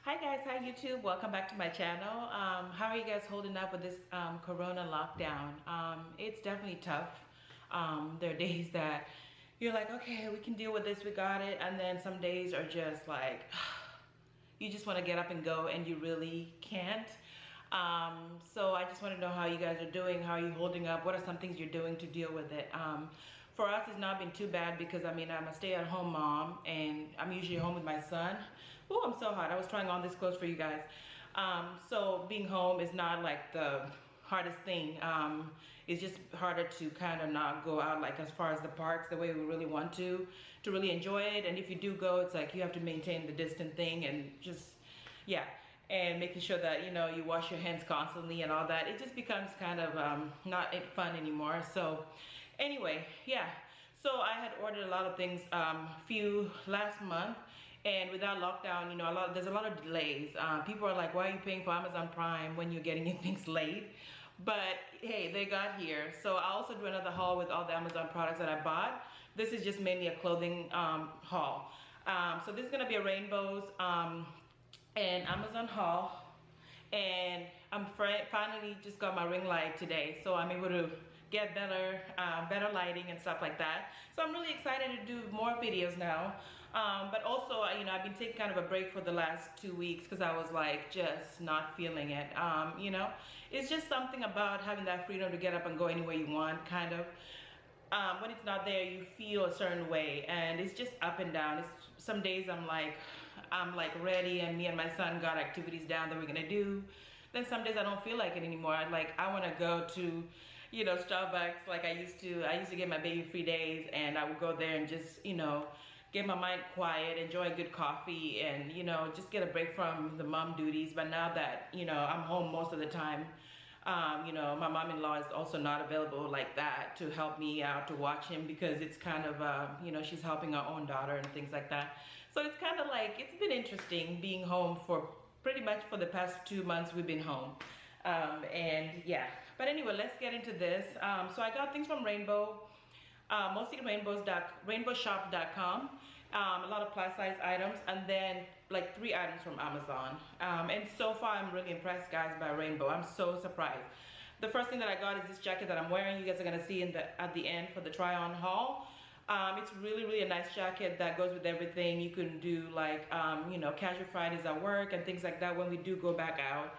Hi guys, hi YouTube, welcome back to my channel. How are you guys holding up with this corona lockdown? It's definitely tough. There are days that you're like, okay, we can deal with this, we got it, and then some days are just like you just want to get up and go and you really can't. So I just want to know how you guys are doing. How are you holding up? What are some things you're doing to deal with it? For us, it's not been too bad because I'm a stay-at-home mom and I'm usually home with my son. Oh, I'm so hot. I was trying on this clothes for you guys. So being home is not like the hardest thing. It's just harder to kind of not go out like as far as the parks the way we really want to really enjoy it. And if you do go, it's like you have to maintain the distant thing and just, yeah. And making sure that, you know, you wash your hands constantly and all that. It just becomes kind of not fun anymore. So anyway, yeah. So I had ordered a lot of things few last month. And without lockdown, you know, there's a lot of delays. People are like, why are you paying for Amazon Prime when you're getting your things late? But hey, they got here. So I'll also do another haul with all the Amazon products that I bought. This is just mainly a clothing haul. So this is gonna be a rainbows and Amazon haul, and I'm finally just got my ring light today, so I'm able to get better lighting and stuff like that. So I'm really excited to do more videos now. But also, you know, I've been taking kind of a break for the last 2 weeks because I was like just not feeling it. You know, it's just something about having that freedom to get up and go anywhere you want, kind of. When it's not there, you feel a certain way, and it's just up and down. Some days I'm like ready, and me and my son got activities down that we're gonna do. Then some days I don't feel like it anymore. I want to go to, you know, Starbucks like I used to. I used to get my baby free days, and I would go there and just, you know, get my mind quiet, enjoy a good coffee, and, you know, just get a break from the mom duties. But now that, you know, I'm home most of the time, you know, my mom-in-law is also not available like that to help me out to watch him, because it's kind of, you know, she's helping her own daughter and things like that. So it's kind of like, it's been interesting being home for pretty much for the past 2 months we've been home. And yeah, but anyway, let's get into this. So I got things from Rainbow, mostly rainbowshop.com. A lot of plus size items, and then like 3 items from Amazon. And so far I'm really impressed, guys, by Rainbow. I'm so surprised. The first thing that I got is this jacket that I'm wearing. You guys are gonna see at the end for the try on haul. It's really a nice jacket that goes with everything. You can do like you know, casual Fridays at work and things like that. When we do go back out,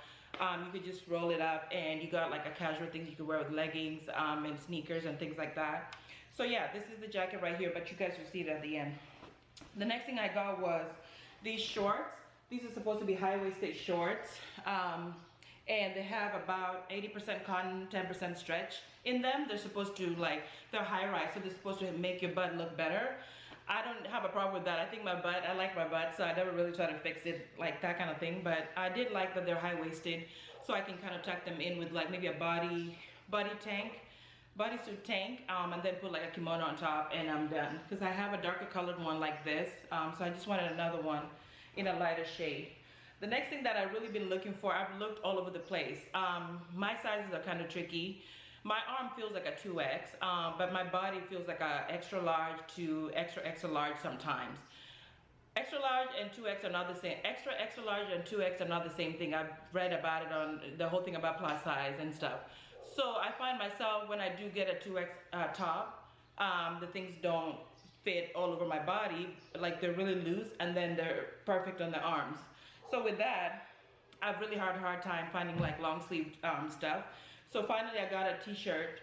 you could just roll it up, and you got like a casual things you could wear with leggings and sneakers and things like that. So yeah, this is the jacket right here, but you guys will see it at the end. The next thing I got was these shorts. These are supposed to be high-waisted shorts, and they have about 80% cotton, 10% stretch in them. They're supposed to, like, they're high-rise, so they're supposed to make your butt look better. I don't have a problem with that. I think I like my butt, so I never really try to fix it like that kind of thing. But I did like that they're high-waisted, so I can kind of tuck them in with like maybe a bodysuit tank, and then put like a kimono on top, and I'm done. Because I have a darker colored one like this, so I just wanted another one in a lighter shade. The next thing that I've really been looking for, I've looked all over the place. My sizes are kind of tricky. My arm feels like a 2X, but my body feels like a extra large to extra large sometimes. Extra large and 2X are not the same. Extra large and 2X are not the same thing. I've read about it on the whole thing about plus size and stuff. So I find myself, when I do get a 2X top, the things don't fit all over my body. Like, they're really loose, and then they're perfect on the arms. So with that, I've really had a hard time finding like long sleeve stuff. So finally I got a t-shirt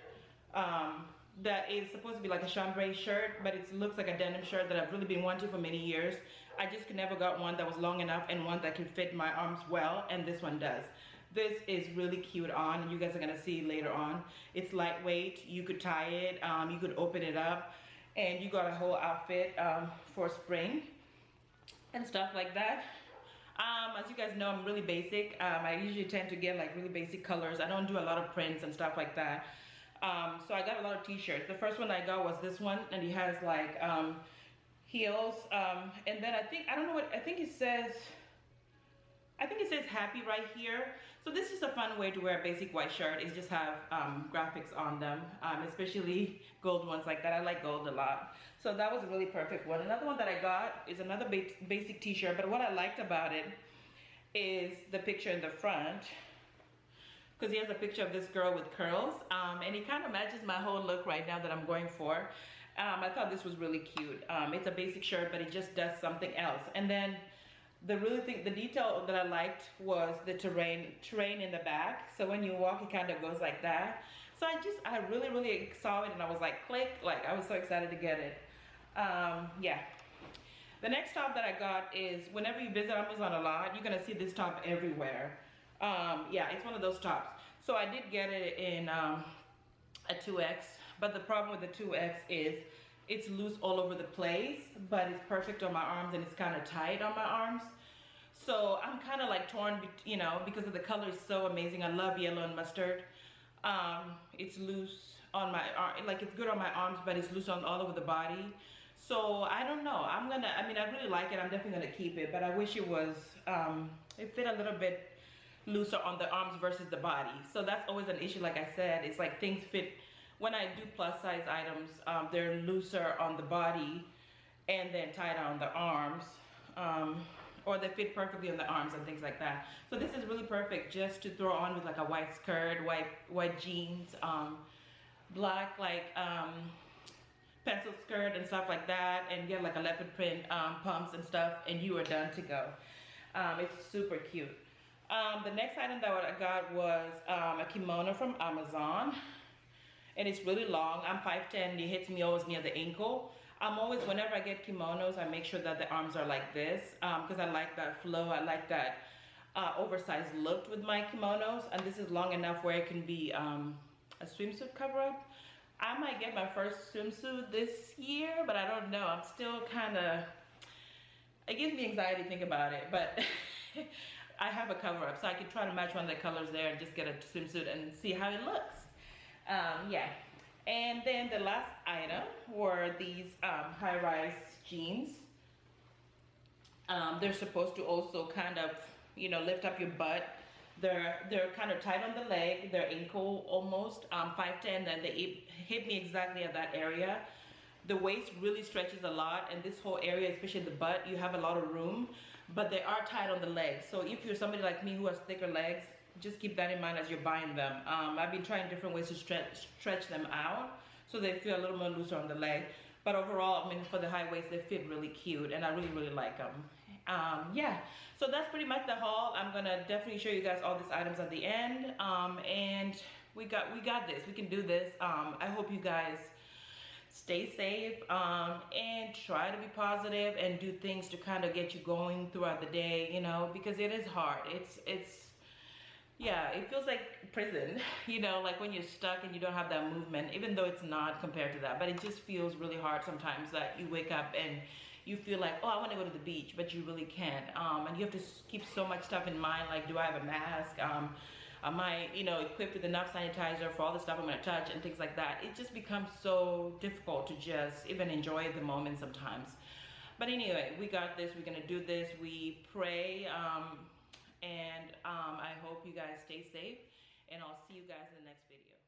that is supposed to be like a chambray shirt, but it looks like a denim shirt that I've really been wanting for many years. I just could never got one that was long enough and one that could fit my arms well, and this one does. This is really cute on, and you guys are gonna see later on. It's lightweight, you could tie it, you could open it up, and you got a whole outfit for spring and stuff like that. As you guys know, I'm really basic. I usually tend to get like really basic colors. I don't do a lot of prints and stuff like that. So I got a lot of t-shirts. The first one I got was this one, and it has like heels, and then I think it says happy right here. So this is a fun way to wear a basic white shirt, is just have graphics on them, especially gold ones like that. I like gold a lot. So that was a really perfect one. Another one that I got is another basic t-shirt, but what I liked about it is the picture in the front, because he has a picture of this girl with curls, and he kind of matches my whole look right now that I'm going for. I thought this was really cute. It's a basic shirt, but it just does something else. And then the detail that I liked was the terrain in the back. So when you walk, it kind of goes like that. So I really saw it and I was like, click, like I was so excited to get it. Yeah. The next top that I got is, whenever you visit Amazon a lot, you're gonna see this top everywhere. Yeah, it's one of those tops. So I did get it in a 2X, but the problem with the 2X is it's loose all over the place, but it's perfect on my arms and it's kind of tight on my arms. So I'm kind of like torn, you know, because of the color is so amazing. I love yellow and mustard. It's loose on my arm, like it's good on my arms, but it's loose on all over the body. So I don't know. I mean, I really like it. I'm definitely gonna keep it, but I wish it was, it fit a little bit looser on the arms versus the body. So that's always an issue. Like I said, it's like things fit, when I do plus size items, they're looser on the body and then tighter on the arms, or they fit perfectly on the arms and things like that. So this is really perfect just to throw on with like a white skirt, white jeans, black like pencil skirt and stuff like that, and get like a leopard print pumps and stuff, and you are done to go. It's super cute. The next item that I got was a kimono from Amazon, and it's really long. I'm 5'10", it hits me always near the ankle. I'm always, whenever I get kimonos, I make sure that the arms are like this, because I like that flow, I like that oversized look with my kimonos, and this is long enough where it can be a swimsuit cover-up. I might get my first swimsuit this year, but I don't know. I'm still kind of, it gives me anxiety to think about it, but I have a cover-up, so I could try to match one of the colors there and just get a swimsuit and see how it looks. Yeah. And then the last item were these high-rise jeans. They're supposed to also kind of, you know, lift up your butt. They're kind of tight on the leg, they're ankle almost, 5'10", and they hit me exactly at that area. The waist really stretches a lot, and this whole area, especially the butt, you have a lot of room, but they are tight on the legs. So if you're somebody like me who has thicker legs, just keep that in mind as you're buying them. I've been trying different ways to stretch them out so they feel a little more looser on the leg. But overall, I mean, for the high waist, they fit really cute, and I really like them. Yeah, so that's pretty much the haul. I'm gonna definitely show you guys all these items at the end, and we got this. We can do this. I hope you guys stay safe, and try to be positive and do things to kind of get you going throughout the day, you know, because it is hard. Yeah, it feels like prison, you know, like when you're stuck and you don't have that movement, even though it's not compared to that, but it just feels really hard sometimes that you wake up and you feel like, oh, I want to go to the beach, but you really can't. And you have to keep so much stuff in mind, like, do I have a mask? Am I, you know, equipped with enough sanitizer for all the stuff I'm going to touch and things like that? It just becomes so difficult to just even enjoy the moment sometimes. But anyway, we got this. We're going to do this. We pray. And I hope you guys stay safe, and I'll see you guys in the next video.